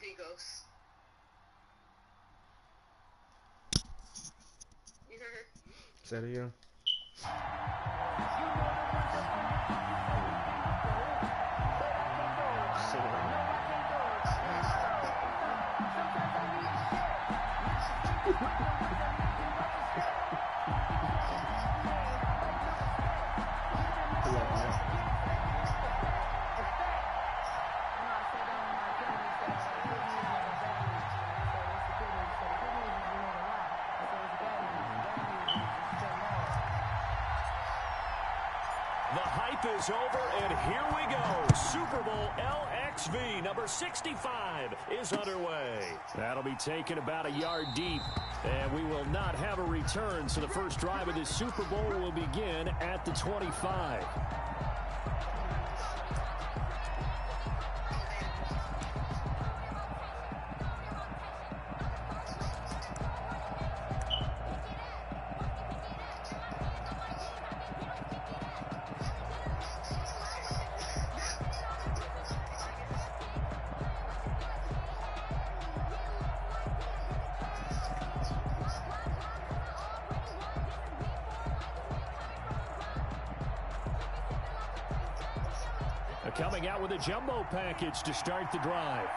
he goes. Say it again. The hype is over, and here we go. Super Bowl LXV number 65 is underway. That'll be taken about a yard deep, and we will not have a return, so the first drive of this Super Bowl will begin at the 25. Coming out with a jumbo package to start the drive.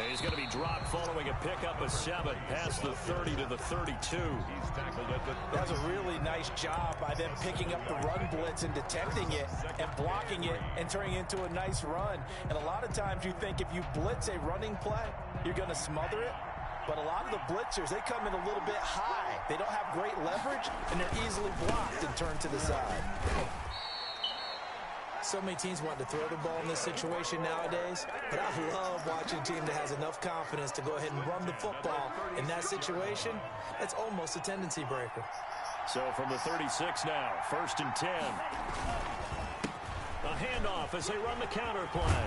He's going to be dropped following a pickup of 7 past the 30 to the 32. He's tackled at the 30. That's a really nice job by them picking up the run blitz and detecting it and blocking it and turning it into a nice run. And a lot of times you think if you blitz a running play, you're going to smother it. But a lot of the blitzers, they come in a little bit high. They don't have great leverage, and they're easily blocked and turned to the side. So many teams want to throw the ball in this situation nowadays, but I love watching a team that has enough confidence to go ahead and run the football. In that situation, that's almost a tendency breaker. So from the 36 now, 1st and 10. A handoff as they run the counter play.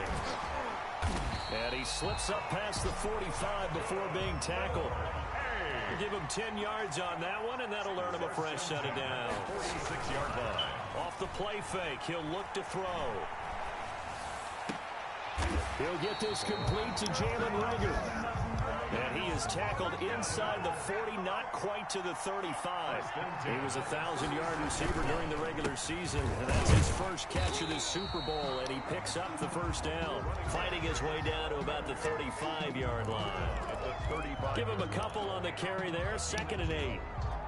And he slips up past the 45 before being tackled. We'll give him 10 yards on that one, and that'll earn him a fresh set of downs. 46-yard line. Off the play fake, he'll look to throw. He'll get this complete to Jalen Reagor. And he is tackled inside the 40, not quite to the 35. He was a 1,000-yard receiver during the regular season, and that's his first catch of this Super Bowl, and he picks up the first down, fighting his way down to about the 35-yard line. Give him a couple on the carry there, 2nd and 8.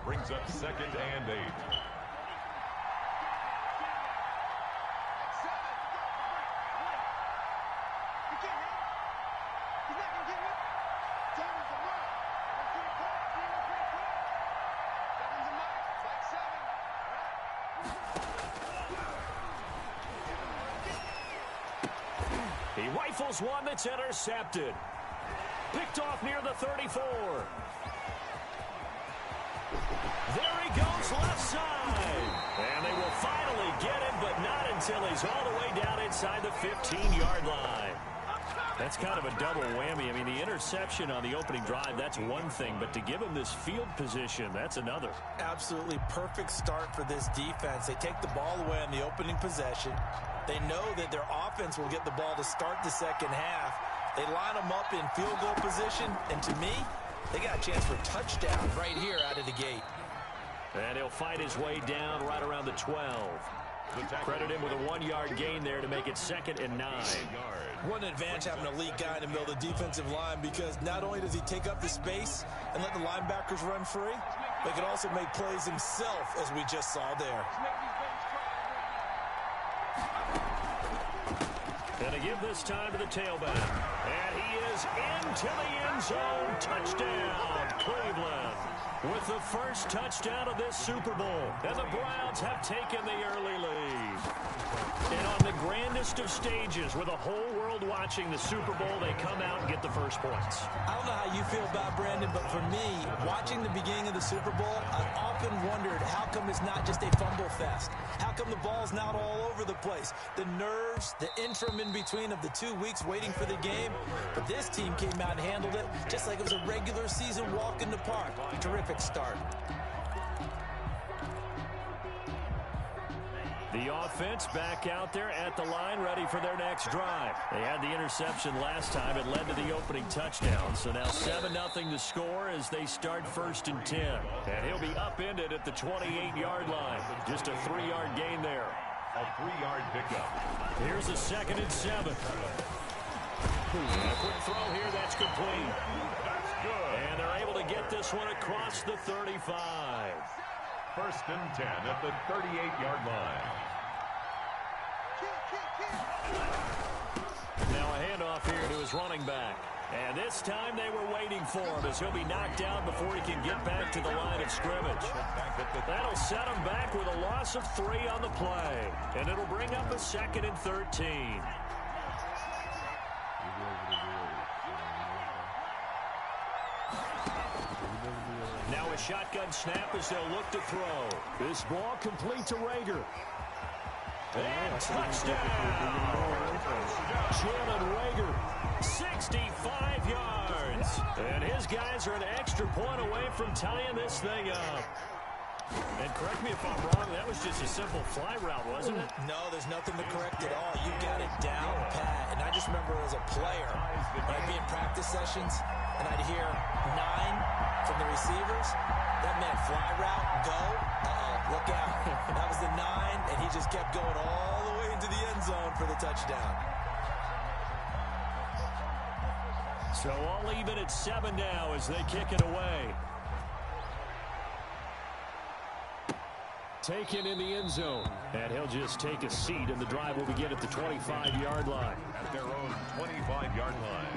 Brings up 2nd and 8. He rifles one that's intercepted. Picked off near the 34. There he goes left side. And they will finally get him, but not until he's all the way down inside the 15-yard line. That's kind of a double whammy. I mean, the interception on the opening drive, that's one thing, but to give him this field position, that's another. Absolutely perfect start for this defense. They take the ball away on the opening possession. They know that their offense will get the ball to start the second half. They line them up in field goal position, and to me, they got a chance for a touchdown right here out of the gate. And he'll fight his way down right around the 12. Credit him with a 1-yard gain there to make it 2nd and 9. What an advantage having an elite guy in the middle of the defensive line, because not only does he take up the space and let the linebackers run free, but he can also make plays himself, as we just saw there. And to give this time to the tailback. And he is into the end zone. Touchdown, Cleveland. With the first touchdown of this Super Bowl. And the Browns have taken the early lead. And on the grandest of stages, with the whole world watching the Super Bowl, they come out and get the first points. I don't know how you feel about Brandon, but for me, watching the beginning of the Super Bowl, I've often wondered how come it's not just a fumble fest? How come the ball's not all over the place? The nerves, the interim in between of the 2 weeks waiting for the game. But this team came out and handled it just like it was a regular season walk in the park. Terrific start. The offense back out there at the line, ready for their next drive. They had the interception last time. It led to the opening touchdown. So now 7-0 to score as they start 1st and 10. And he'll be upended at the 28-yard line. Just a 3-yard gain there. A 3-yard pickup. Here's a 2nd and 7. A quick throw here, that's complete. That's good. And they're able to get this one across the 35. 1st and 10 at the 38-yard line. Now a handoff here to his running back. And this time they were waiting for him as he'll be knocked down before he can get back to the line of scrimmage. That'll set him back with a loss of 3 on the play. And it'll bring up a 2nd and 13. Now a shotgun snap as they'll look to throw. This ball complete to Rager. And touchdown! Jalen Rager, 65 yards. And his guys are an extra point away from tying this thing up. And correct me if I'm wrong, that was just a simple fly route, wasn't it? No, there's nothing to correct at all. You got it down pat. And I just remember as a player, when I'd be in practice sessions, and I'd hear 9 from the receivers. That meant fly route, go. Uh-oh, look out. That was the 9, and he just kept going all the way into the end zone for the touchdown. So all even at 7 now as they kick it away. Taken in the end zone. And he'll just take a seat, and the drive will begin at the 25-yard line. At their own 25-yard line.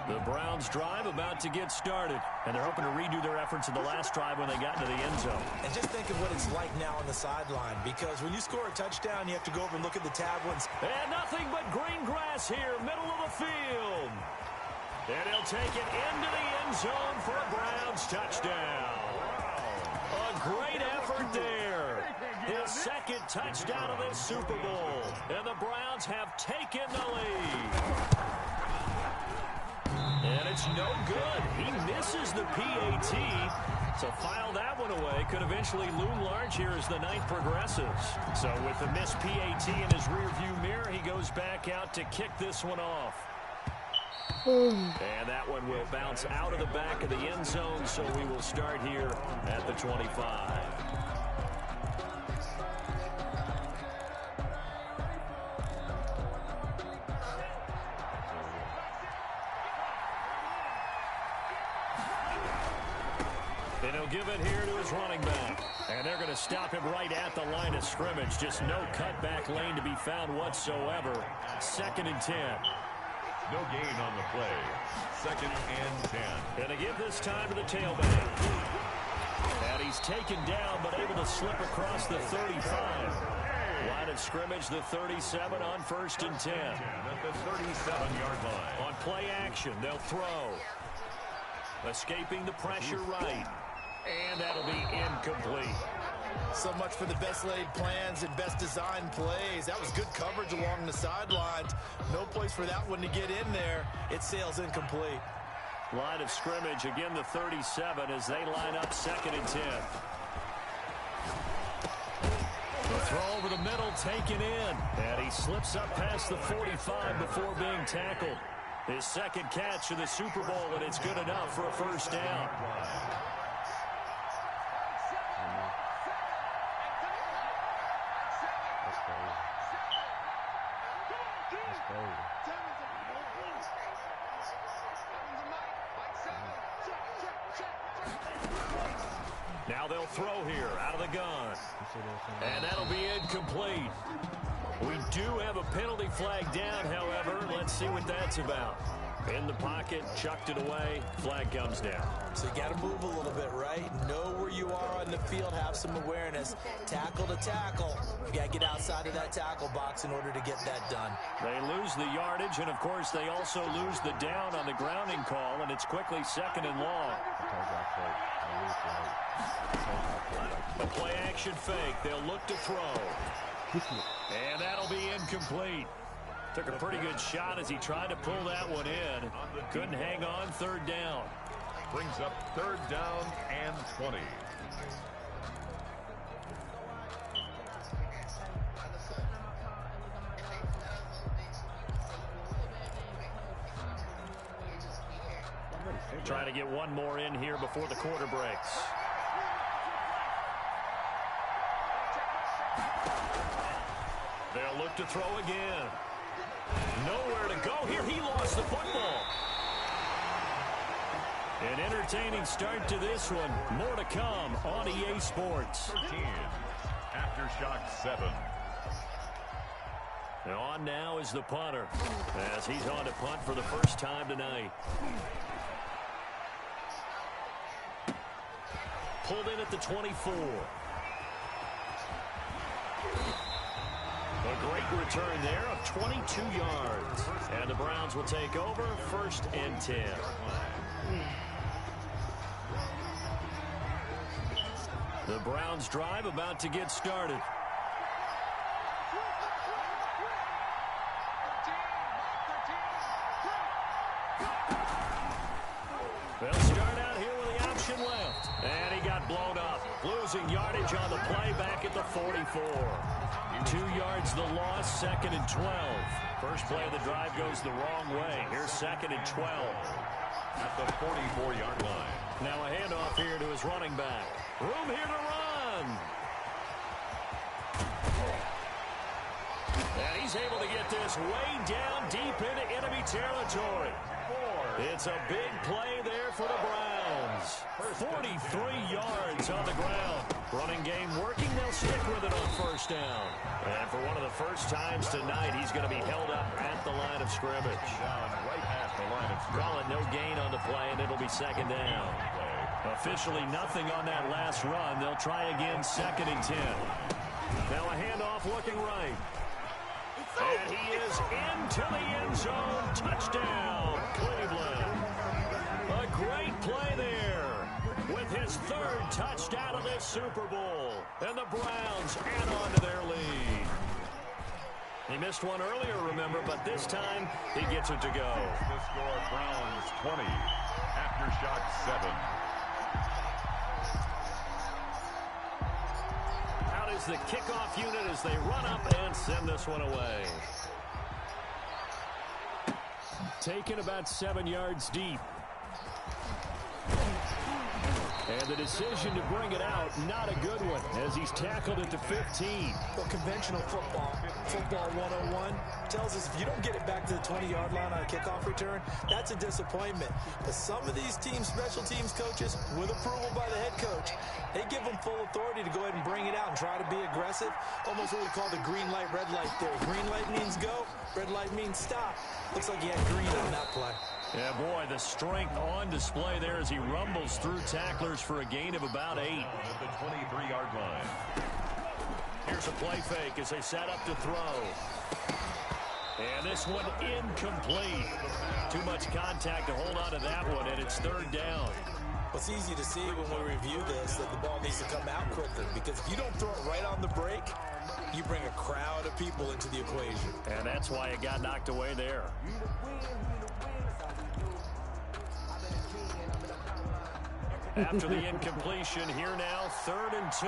The Browns drive about to get started, and they're hoping to redo their efforts in the last drive when they got into the end zone. And just think of what it's like now on the sideline, because when you score a touchdown, you have to go over and look at the tablets. And nothing but green grass here, middle of the field. And he'll take it into the end zone for a Browns touchdown. A great effort there. His 2nd touchdown of this Super Bowl. And the Browns have taken the lead. And it's no good. He misses the PAT. So file that one away. Could eventually loom large here as the night progresses. So with the missed PAT in his rearview mirror, he goes back out to kick this one off. And that one will bounce out of the back of the end zone, so we will start here at the 25. And he'll give it here to his running back. And they're going to stop him right at the line of scrimmage. Just no cutback lane to be found whatsoever. 2nd and 10. No gain on the play. 2nd and 10. And they give this time to the tailback. And he's taken down, but able to slip across the 35. Line of scrimmage, the 37 on 1st and 10. At the 37-yard line. On play action, they'll throw. Escaping the pressure right. And that'll be incomplete. So much for the best laid plans and best designed plays. That was good coverage along the sidelines. No place for that one to get in there. It sails incomplete. Line of scrimmage, again the 37 as they line up 2nd and 10. The throw over the middle taken in. And he slips up past the 45 before being tackled. His 2nd catch of the Super Bowl, and it's good enough for a 1st down. Now they'll throw here out of the gun. And that'll be incomplete. We do have a penalty flag down, however. Let's see what that's about. In the pocket, chucked it away, flag comes down. So you got to move a little bit, right? Know where you are on the field, have some awareness. Tackle to tackle. You got to get outside of that tackle box in order to get that done. They lose the yardage, and of course they also lose the down on the grounding call, and it's quickly 2nd and long. A play action fake. They'll look to throw. And that'll be incomplete. Took a pretty good shot as he tried to pull that one in. Couldn't hang on. Third down. Brings up third down and 20. Trying to get one more in here before the quarter breaks. They'll look to throw again. Nowhere to go here. He lost the football. An entertaining start to this one. More to come on EA Sports. 13. Aftershock 7. Now on now is the punter, as he's on to punt for the first time tonight. Pulled in at the 24. A great return there of 22 yards. And the Browns will take over, 1st and 10. The Browns drive about to get started. They'll start out here with the option left. And he got blown up. Losing yardage on the play back at the 44. 2 yards the loss, 2nd and 12. First play of the drive goes the wrong way. Here's 2nd and 12. At the 44-yard line. Now a handoff here to his running back. Room here to run. And he's able to get this way down deep into enemy territory. It's a big play there for the Browns. 43 yards on the ground. Running game working. They'll stick with it on 1st down. And for one of the first times tonight, he's going to be held up at the line of scrimmage. Right at the line of scrimmage. Call it no gain on the play, and it'll be 2nd down. Officially nothing on that last run. They'll try again, 2nd and 10. Now a handoff looking right. And he is into the end zone. Touchdown, Cleveland. A great play there with his 3rd touchdown of this Super Bowl. And the Browns add on to their lead. He missed one earlier, remember, but this time he gets it to go. The score, Browns 20, Aftershock 7. Is the kickoff unit as they run up and send this one away. Taken about 7 yards deep. And the decision to bring it out, not a good one, as he's tackled at the 15. Well, conventional football 101, tells us if you don't get it back to the 20-yard line on a kickoff return, that's a disappointment. But some of these teams, special teams coaches, with approval by the head coach, they give them full authority to go ahead and bring it out and try to be aggressive. Almost what we call the green light, red light theory. Green light means go, red light means stop. Looks like he had green on that play. Yeah, boy, the strength on display there as he rumbles through tacklers for a gain of about 8. At the 23-yard line. Here's a play fake as they set up to throw. And this one incomplete. Too much contact to hold on to that one, and it's 3rd down. It's easy to see when we review this that the ball needs to come out quicker, because if you don't throw it right on the break, you bring a crowd of people into the equation. And that's why it got knocked away there. After the incompletion, here now, 3rd and 2.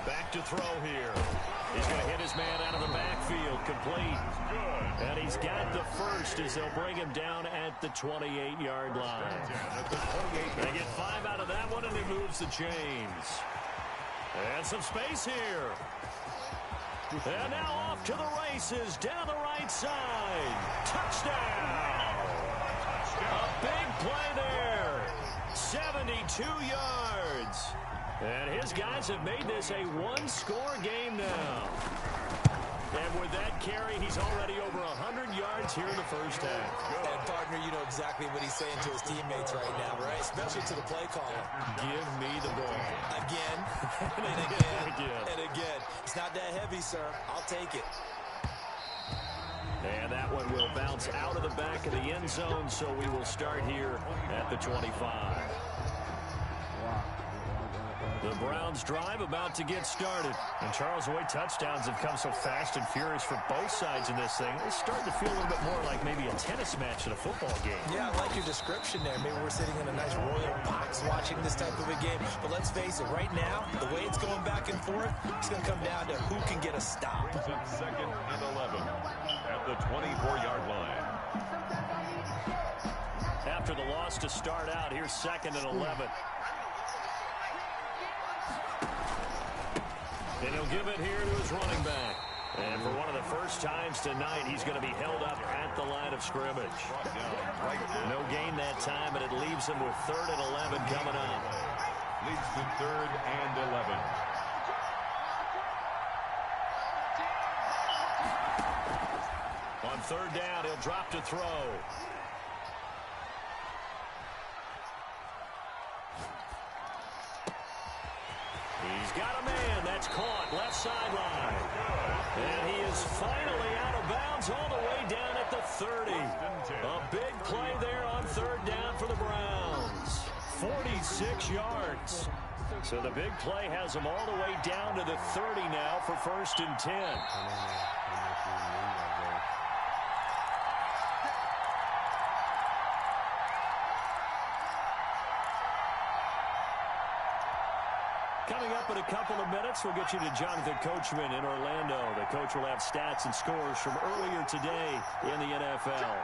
Back to throw here. He's going to hit his man out of the backfield, complete. And he's got the first as they'll bring him down at the 28-yard line. They get 5 out of that one, and he moves the chains. And some space here. And now off to the races down the right side. Touchdown! A big play there. 72 yards. And his guys have made this a one-score game now. And with that carry, he's already over 100 yards here in the first half. And, partner, you know exactly what he's saying to his teammates right now, right? Especially to the play caller. Give me the ball. Again, and again, and again. It's not that heavy, sir. I'll take it. And that one will bounce out of the back of the end zone, so we will start here at the 25. The Browns drive about to get started. And Charles, the way touchdowns have come so fast and furious for both sides in this thing, it's starting to feel a little bit more like maybe a tennis match at a football game. Yeah, I like your description there. Maybe we're sitting in a nice royal box watching this type of a game. But let's face it, right now, the way it's going back and forth, it's going to come down to who can get a stop. Second and 11 at the 24-yard line. After the loss to start out, here's second and 11. And he'll give it here to his running back. And for one of the first times tonight, he's going to be held up at the line of scrimmage. No gain that time, but it leaves him with third and 11 coming up. Leads to third and 11. On third down, he'll drop to throw. He's got a man. That's caught. Left sideline. And he is finally out of bounds all the way down at the 30. A big play there on third down for the Browns. 46 yards. So the big play has him all the way down to the 30 now for first and 10. Coming up in a couple of minutes, we'll get you to Jonathan Coachman in Orlando. The coach will have stats and scores from earlier today in the NFL.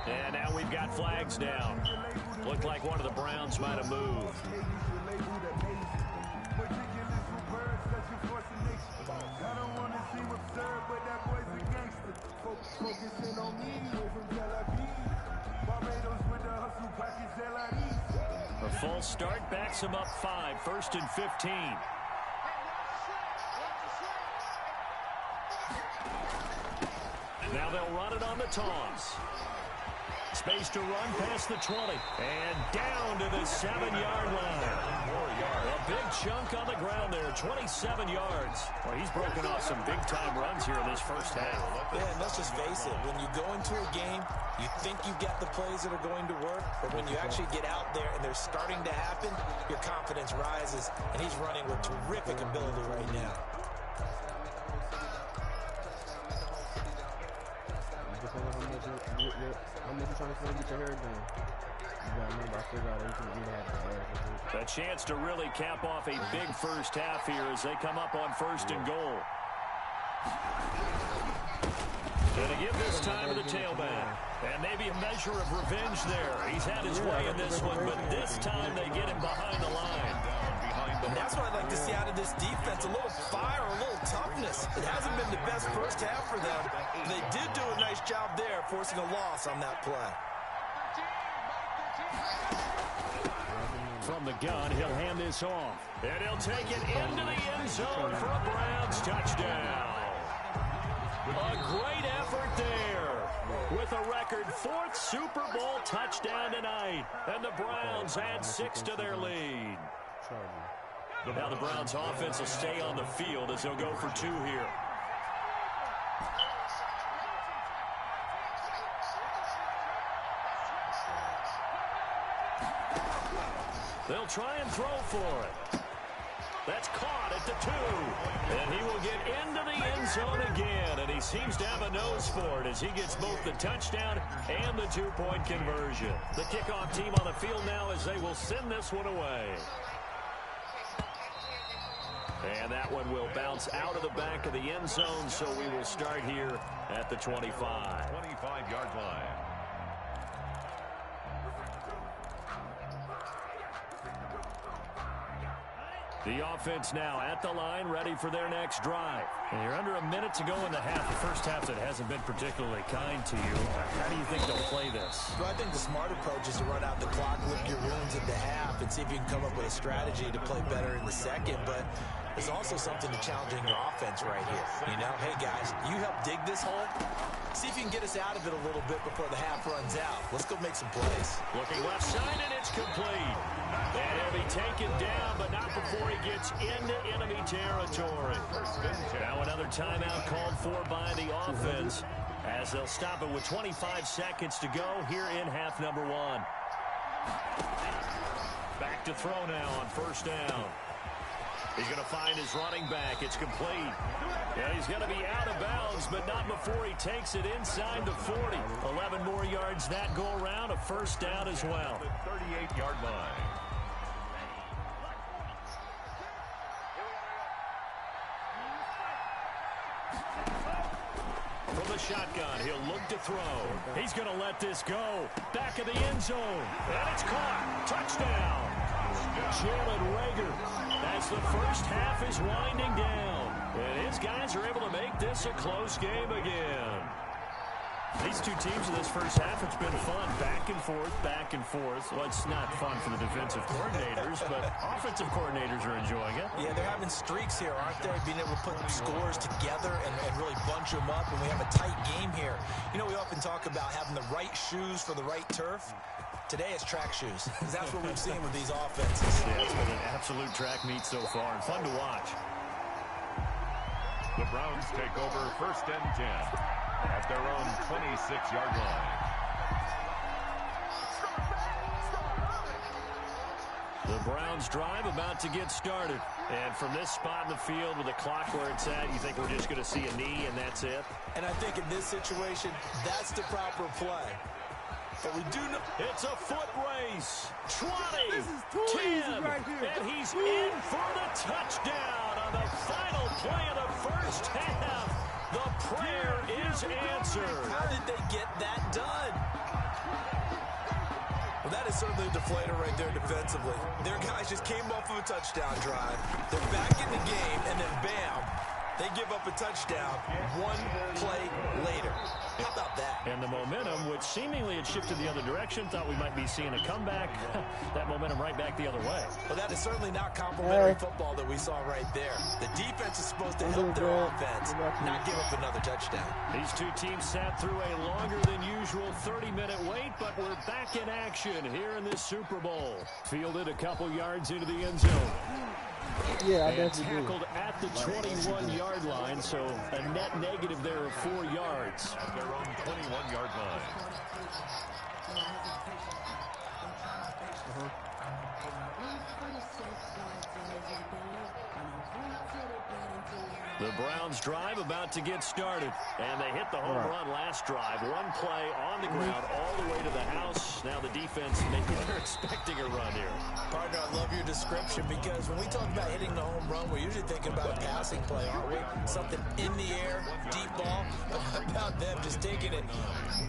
And now we've got flags down. Looked like one of the Browns might have moved. A false start backs him up 5, first and 15. Now they'll run it on the toss. Space to run past the 20. And down to the 7-yard line. A big chunk on the ground there, 27 yards. Well, he's broken off some big-time runs here in this first half. Yeah, and let's just face it. When you go into a game, you think you've got the plays that are going to work, but when you actually get out there and they're starting to happen, your confidence rises, and he's running with terrific ability right now. A chance to really cap off a big first half here as they come up on first and goal. Going to give this time to the tailback. And maybe a measure of revenge there. He's had his way in this one, but this time they get him behind the line. And that's what I'd like to see out of this defense, a little fire, a little toughness. It hasn't been the best first half for them. They did do a nice job there, forcing a loss on that play. From the gun, he'll hand this off. And he'll take it into the end zone for a Browns touchdown. A great effort there. With a record 4th Super Bowl touchdown tonight. And the Browns add 6 to their lead. Now the Browns offense will stay on the field as they'll go for 2 here. They'll try and throw for it. That's caught at the 2. And he will get into the end zone again. And he seems to have a nose for it as he gets both the touchdown and the 2-point conversion. The kickoff team on the field now as they will send this one away. And that one will bounce out of the back of the end zone, so we will start here at the 25. 25-yard line. The offense now at the line, ready for their next drive. And you're under a minute to go in the half. The first half that hasn't been particularly kind to you. How do you think they'll play this? Well, I think the smart approach is to run out the clock, lick your wounds at the half, and see if you can come up with a strategy to play better in the second. But There's also something to challenging your offense right here. You know, hey, guys, you help dig this hole. See if you can get us out of it a little bit before the half runs out. Let's go make some plays. Looking left side, and it's complete. And he'll be taken down, but not before he gets into enemy territory. Now another timeout called for by the offense, as they'll stop it with 25 seconds to go here in half number one. Back to throw now on first down. He's going to find his running back. It's complete. Yeah, he's going to be out of bounds, but not before he takes it inside the 40. 11 more yards that go around, a first down as well. 38-yard line. From the shotgun, he'll look to throw. He's going to let this go. Back of the end zone. And it's caught. Touchdown. Jalen Rager, as the first half is winding down. And his guys are able to make this a close game again. These two teams in this first half, it's been fun. Back and forth, back and forth. Well, it's not fun for the defensive coordinators, but offensive coordinators are enjoying it. Yeah, they're having streaks here, aren't they? Being able to put scores together and really bunch them up, and we have a tight game here. You know, we often talk about having the right shoes for the right turf. Today it's track shoes. That's what we've seen with these offenses. Yeah, it's been an absolute track meet so far, and fun to watch. The Browns take over first and 10 at their own 26-yard line. The Browns drive about to get started. And from this spot in the field with the clock where it's at, you think we're just going to see a knee and that's it? And I think in this situation, that's the proper play. But we do know it's a foot race. 20, 10, right here. And he's in for the touchdown on the final play of the first half. The prayer is answered. How did they get that done? Well, that is certainly a deflator right there defensively. Their guys just came off of a touchdown drive. They're back in the game, and then bam, they give up a touchdown one play later. How about that? And the momentum, which seemingly had shifted the other direction, thought we might be seeing a comeback. That momentum right back the other way. Well, that is certainly not complimentary football that we saw right there. The defense is supposed to help their offense, not give up another touchdown. These two teams sat through a longer than usual 30-minute wait, but we're back in action here in this Super Bowl. Fielded a couple yards into the end zone. Yeah, I and tackled at the 21-yard line, so a net negative there of 4 yards. At their own 21-yard line. The Browns drive about to get started, and they hit the home run last drive. One play on the ground all the way to the house. Now the defense, maybe they're expecting a run here. Partner, I love your description, because when we talk about hitting the home run, we're usually thinking about a passing play, aren't we? Something in the air, deep ball. But how about them just taking it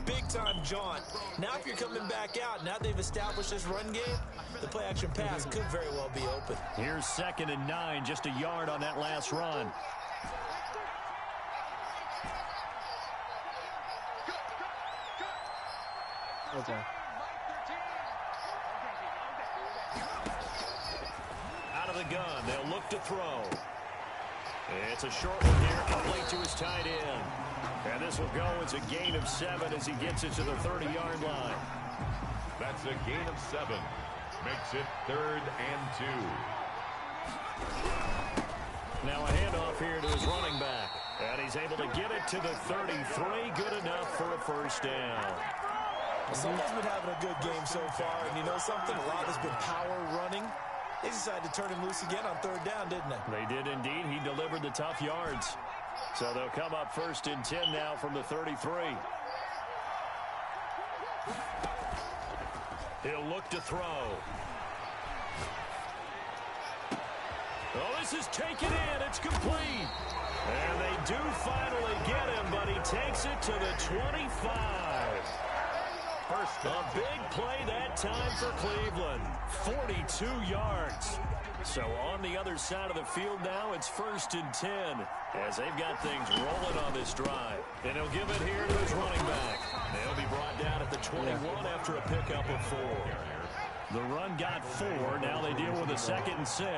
big-time jaunt? Now if you're coming back out, now they've established this run game, the play-action pass could very well be open. Here's 2nd and 9, just a yard on that last run. Okay. Out of the gun, they'll look to throw. It's a short one here, complete to his tight end. And this will go as a gain of 7 as he gets it to the 30-yard line. That's a gain of 7. Makes it 3rd and 2. Now a handoff here to his running back. And he's able to get it to the 33. Good enough for a first down. Someone's been having a good game so far, and you know something? A lot has been power running. They decided to turn him loose again on 3rd down, didn't they? They did indeed. He delivered the tough yards. So they'll come up 1st and 10 now from the 33. He'll look to throw. Oh, this is taken in. It's complete. And they do finally get him, but he takes it to the 25. A big play that time for Cleveland. 42 yards. So on the other side of the field now, it's 1st and 10 as they've got things rolling on this drive. And he'll give it here to his running back. They'll be brought down at the 21 after a pickup of 4. The run got 4. Now they deal with a 2nd and 6. 4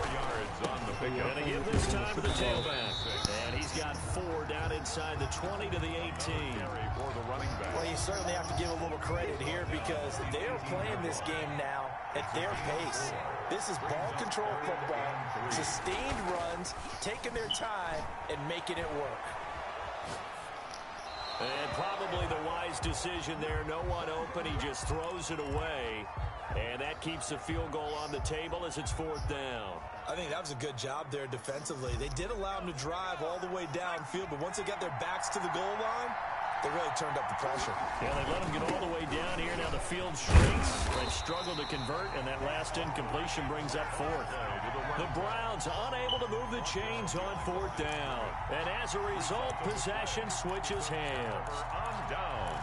yards on the pickup. Going to give this time to the tailback. And he's got 4 down inside the 20 to the 18. For the running back. Well, you certainly have to give a little credit here because they're playing this game now at their pace. This is ball control football, sustained runs, taking their time, and making it work. And probably the wise decision there. No one open. He just throws it away. And that keeps the field goal on the table as it's 4th down. I think that was a good job there defensively. They did allow them to drive all the way downfield, but once they got their backs to the goal line, they really turned up the pressure. Yeah, they let them get all the way down here. Now the field shrinks. They struggle to convert, and that last incompletion brings up 4th. The Browns unable to move the chains on 4th down. And as a result, possession switches hands. On down.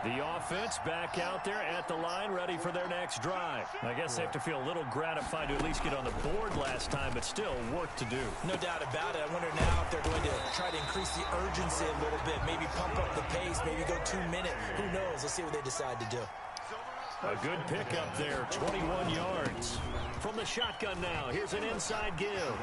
The offense back out there at the line, ready for their next drive. I guess they have to feel a little gratified to at least get on the board last time, but still work to do. No doubt about it. I wonder now if they're going to try to increase the urgency a little bit, maybe pump up the pace, maybe go 2-minute. Who knows? Let's see what they decide to do. A good pickup there, 21 yards. From the shotgun now, here's an inside give.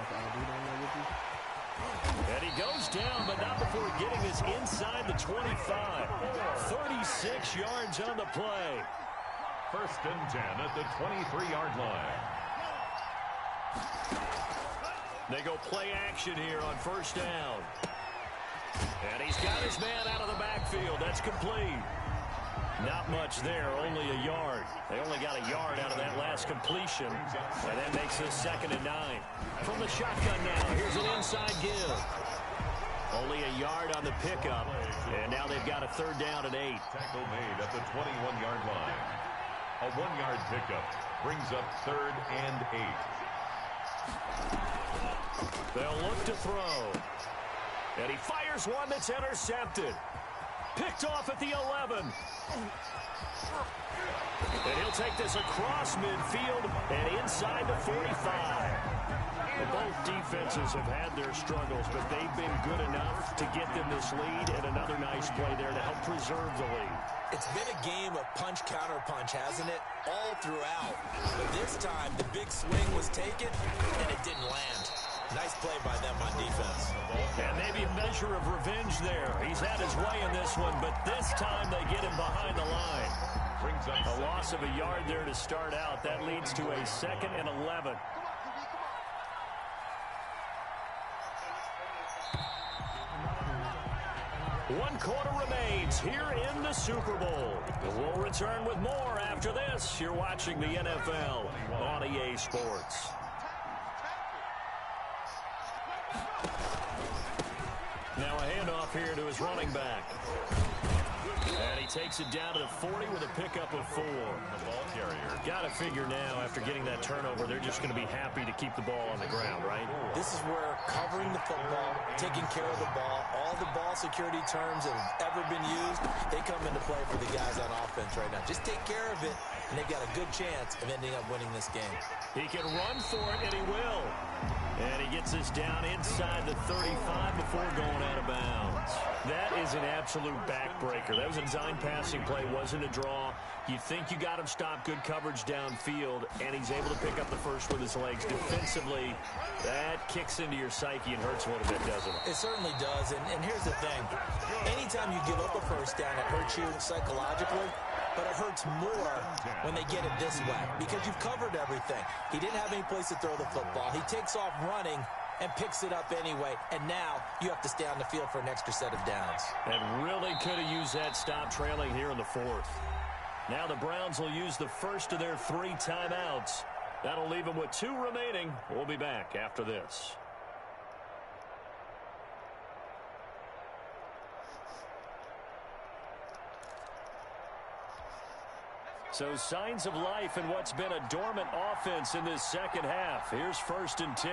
And he goes down, but not before getting us inside the 25. 36 yards on the play. 1st and 10 at the 23-yard line. They go play action here on 1st down. And he's got his man out of the backfield. That's complete. Not much there, only a yard. They only got a yard out of that last completion. And that makes this 2nd and 9. From the shotgun now, here's an inside give. Only a yard on the pickup. And now they've got a 3rd down and 8. Tackle made at the 21-yard line. A 1-yard pickup brings up 3rd and 8. They'll look to throw. And he fires one that's intercepted. Picked off at the 11. And he'll take this across midfield and inside the 45. Both defenses have had their struggles, but they've been good enough to get them this lead, and another nice play there to help preserve the lead. It's been a game of punch-counter-punch, hasn't it? All throughout. But this time, the big swing was taken, and it didn't land. Nice play by them on defense. And maybe a measure of revenge there. He's had his way in this one, but this time they get him behind the line. A loss of a yard there to start out. That leads to a 2nd and 11. One quarter remains here in the Super Bowl. We'll return with more after this. You're watching the NFL on EA Sports. Now a handoff here to his running back. And he takes it down to the 40 with a pickup of 4. The ball carrier. Got to figure now, after getting that turnover, they're just going to be happy to keep the ball on the ground, right? This is where covering the football, taking care of the ball, all the ball security terms that have ever been used, they come into play for the guys on offense right now. Just take care of it, and they've got a good chance of ending up winning this game. He can run for it, and he will. And he gets us down inside the 35 before going out of bounds. That is an absolute backbreaker. That was a design passing play, wasn't a draw. You think you got him stopped, good coverage downfield, and he's able to pick up the first with his legs. Defensively, that kicks into your psyche and hurts a little bit, doesn't it? It certainly does, and here's the thing. Anytime you give up a first down, it hurts you psychologically. But it hurts more when they get it this way because you've covered everything. He didn't have any place to throw the football. He takes off running and picks it up anyway. And now you have to stay on the field for an extra set of downs. And really could have used that stop trailing here in the 4th. Now the Browns will use the first of their 3 timeouts. That'll leave them with 2 remaining. We'll be back after this. So signs of life in what's been a dormant offense in this second half. Here's 1st and 10.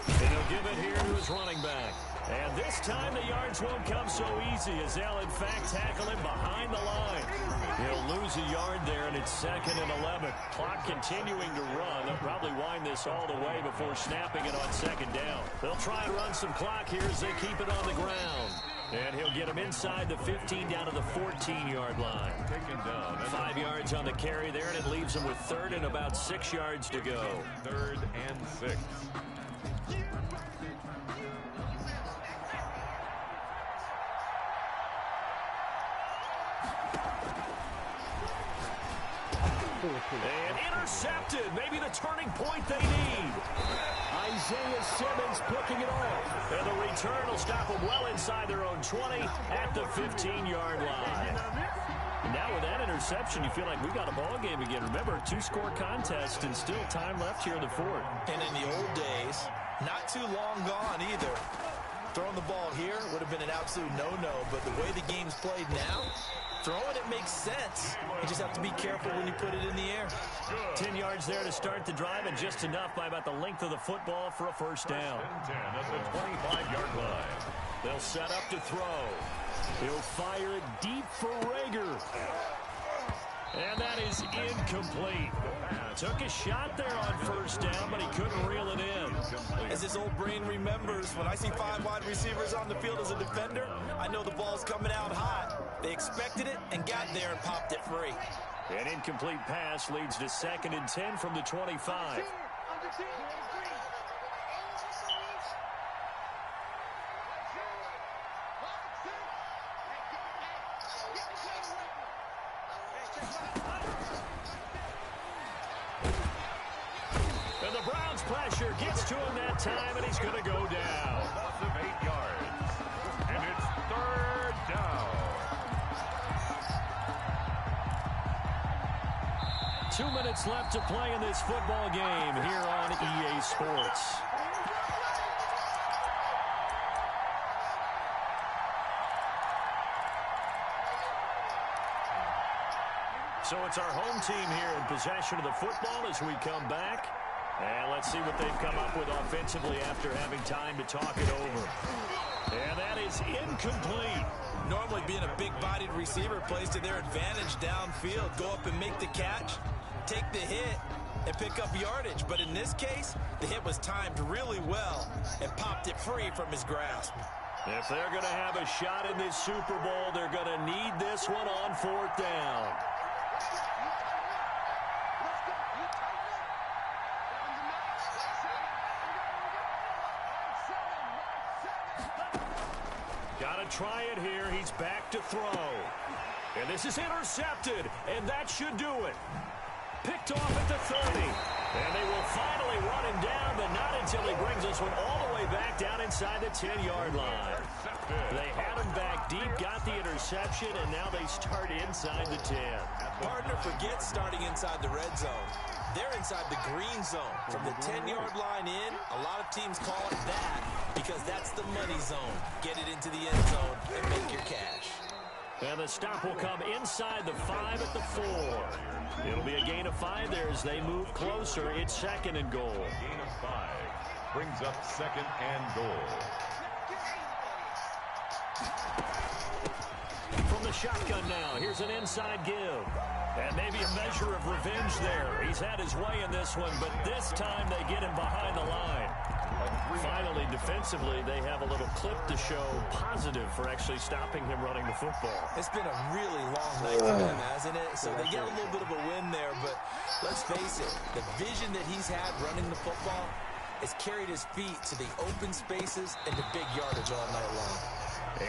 And he'll give it here to his running back. And this time the yards won't come so easy as they'll, in fact, tackle him behind the line. He'll lose a yard there, and it's 2nd and 11. Clock continuing to run. They'll probably wind this all the way before snapping it on 2nd down. They'll try and run some clock here as they keep it on the ground. And he'll get him inside the 15 down to the 14-yard line. 5 yards on the carry there, and it leaves him with 3rd and about 6 yards to go. 3rd and 6. And intercepted. Maybe the turning point they need. Isaiah Simmons picking it off. And the return will stop them well inside their own 20 at the 15-yard line. And now with that interception, you feel like we got a ball game again. Remember, 2-score contest and still time left here in the 4th. And in the old days, not too long gone either. Throwing the ball here would have been an absolute no-no, but the way the game's played now, throwing it makes sense. You just have to be careful when you put it in the air. 10 yards there to start the drive, and just enough by about the length of the football for a first down. 10 at the 25-yard line. They'll set up to throw. He'll fire it deep for Rager. And that is incomplete. Took a shot there on first down, but he couldn't reel it in. As his old brain remembers, when I see 5 wide receivers on the field as a defender, I know the ball's coming out hot. They expected it and got there and popped it free. An incomplete pass leads to 2nd and 10 from the 25. And the Browns' pressure gets to him that time, and he's going to go down. Loss of 8 yards. And it's 3rd down. 2 minutes left to play in this football game here on EA Sports. So it's our home team here in possession of the football as we come back. And let's see what they've come up with offensively after having time to talk it over. And that is incomplete. Normally being a big-bodied receiver plays to their advantage downfield. Go up and make the catch, take the hit, and pick up yardage. But in this case, the hit was timed really well and popped it free from his grasp. If they're going to have a shot in this Super Bowl, they're going to need this one on 4th down. Got to try it here. He's back to throw. And this is intercepted, and that should do it. Picked off at the 30. And they will finally run him down, but not until he brings this one all the way back down inside the 10-yard line. They had him back deep, got the interception, and now they start inside the 10. Partner forgets starting inside the red zone. They're inside the green zone. From the 10-yard line in, a lot of teams call it that because that's the money zone. Get it into the end zone and make your cash. And the stop will come inside the 5 at the 4. It'll be a gain of 5 there as they move closer. It's 2nd and goal. Gain of 5 brings up 2nd and goal. From the shotgun now, here's an inside give. And maybe a measure of revenge there. He's had his way in this one, but this time they get him behind the line. Finally, defensively, they have a little clip to show positive for actually stopping him running the football. It's been a really long night for them, hasn't it? So they get a little bit of a win there, but let's face it, the vision that he's had running the football has carried his feet to the open spaces and the big yardage all night long.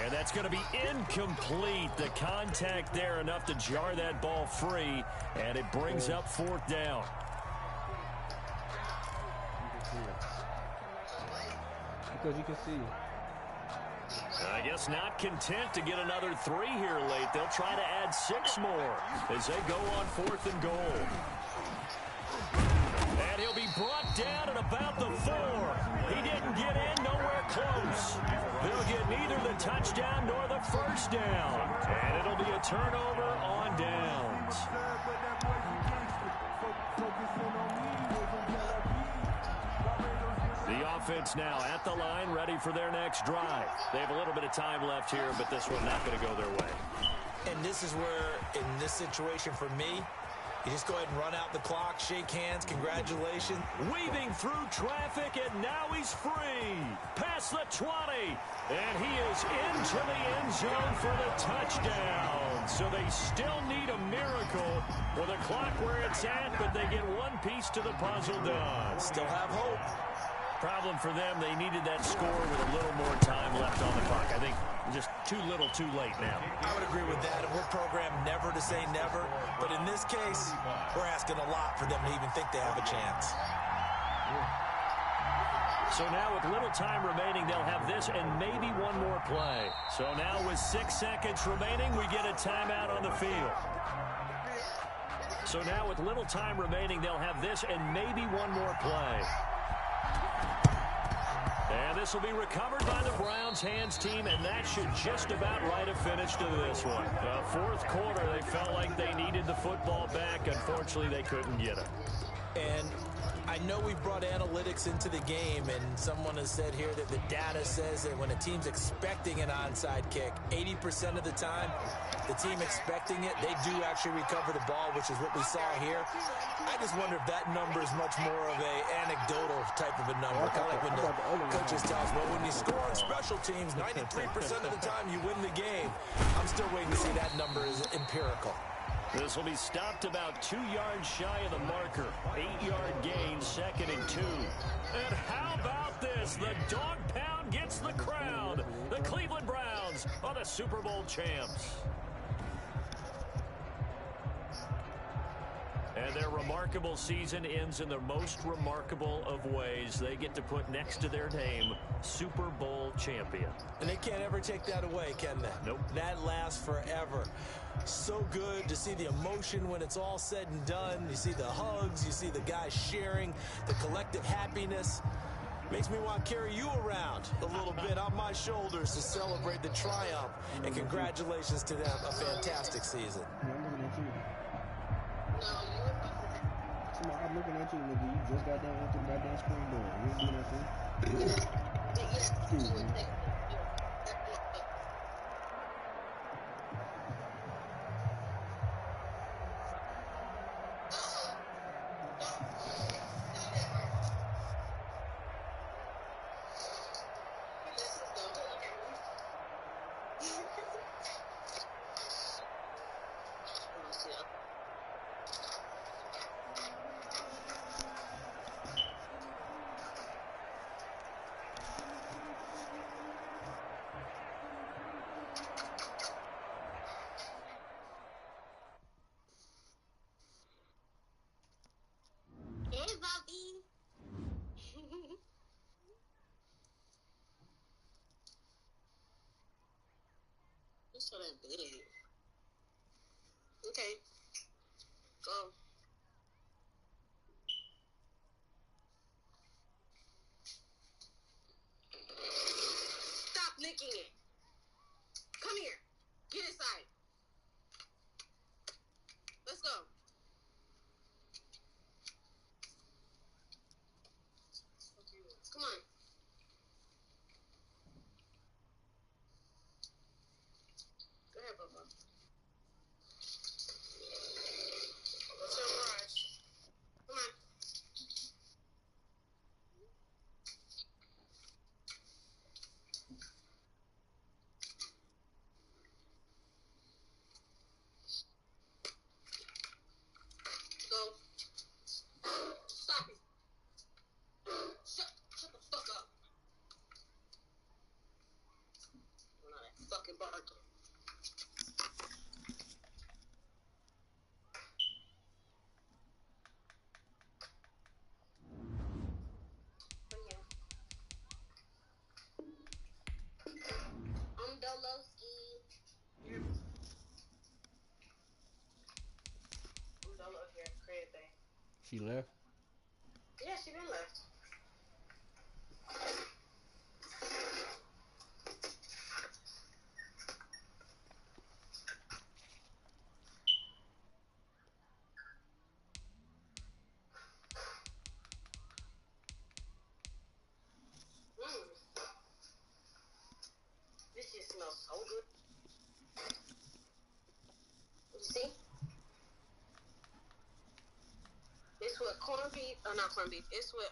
And that's going to be incomplete. The contact there enough to jar that ball free, and it brings up 4th down. Because you can see it. I guess not content to get another 3 here late. They'll try to add 6 more as they go on 4th and goal. And he'll be brought down at about the 4. He didn't get in, nowhere close. They'll get neither the touchdown nor the first down. And it'll be a turnover on downs. The offense now at the line, ready for their next drive. They have a little bit of time left here, but this one not going to go their way. And this is where, in this situation for me, you just go ahead and run out the clock, shake hands, congratulations. Weaving through traffic, and now he's free. Past the 20, and he is into the end zone for the touchdown. So they still need a miracle with a clock where it's at, but they get one piece to the puzzle done. Still have hope. Problem for them, they needed that score with a little more time left on the clock. I think just too little, too late now. I would agree with that. And we're programmed never to say never. But in this case, we're asking a lot for them to even think they have a chance. So now with little time remaining, they'll have this and maybe one more play. So now with 6 seconds remaining, we get a timeout on the field. So now with little time remaining, they'll have this and maybe one more play. And this will be recovered by the Browns hands team, and that should just about write a finish to this one. Fourth quarter, they felt like they needed the football back. Unfortunately, they couldn't get it. And I know we brought analytics into the game, and someone has said here that the data says that when a team's expecting an onside kick, 80% of the time, the team expecting it, they do actually recover the ball, which is what we saw here. I just wonder if that number is much more of a anecdotal type of a number. Kind of like when the coaches tell us, well, when you score on special teams, 93% of the time you win the game. I'm still waiting to see that number is empirical. This will be stopped about 2 yards shy of the marker. 8-yard gain, 2nd and 2. And how about this? The dog pound gets the crowd. The Cleveland Browns are the Super Bowl champs. And their remarkable season ends in the most remarkable of ways. They get to put next to their name, Super Bowl champion. And they can't ever take that away, can they? Nope. That lasts forever. So good to see the emotion when it's all said and done. You see the hugs, you see the guys sharing, the collective happiness. Makes me want to carry you around a little bit on my shoulders to celebrate the triumph. And congratulations to them. A fantastic season. I'm looking at you, nigga. You just got done with the goddamn springboard. You know what I'm saying? So that big. Okay. Go. Stop licking it. Come here. Get inside. Let's go. Come on. Go ahead, Bubba. What's your rush? Come on. Go. Stop it. Shut the fuck up. I'm not that fucking barking. I'm Dolowski. I'm Dolo here, crib thing. She left? Yeah, she been left. Oh, good. You see? It's with corned beef. Oh, not corned beef. It's with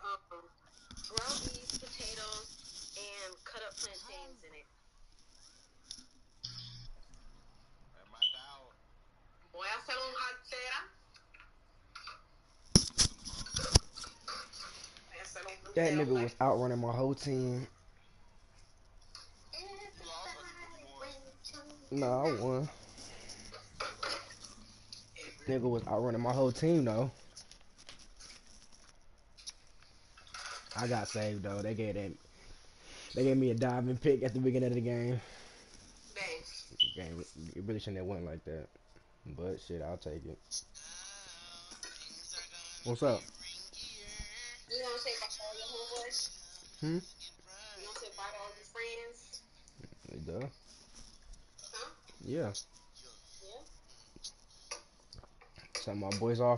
ground beef, potatoes, and cut up plantains in it. Voy a hacer un jartera. That nigga was outrunning my whole team. Nah, I won. Nigga was outrunning my whole team though. I got saved though. They gave me a diving pick at the beginning of the game. Game, it really shouldn't have went like that. But shit, I'll take it. What's up? You gonna say bye to all your homeboys? You gonna say bye to all your friends? Duh. Huh? Yeah. Yeah. Send my boys off.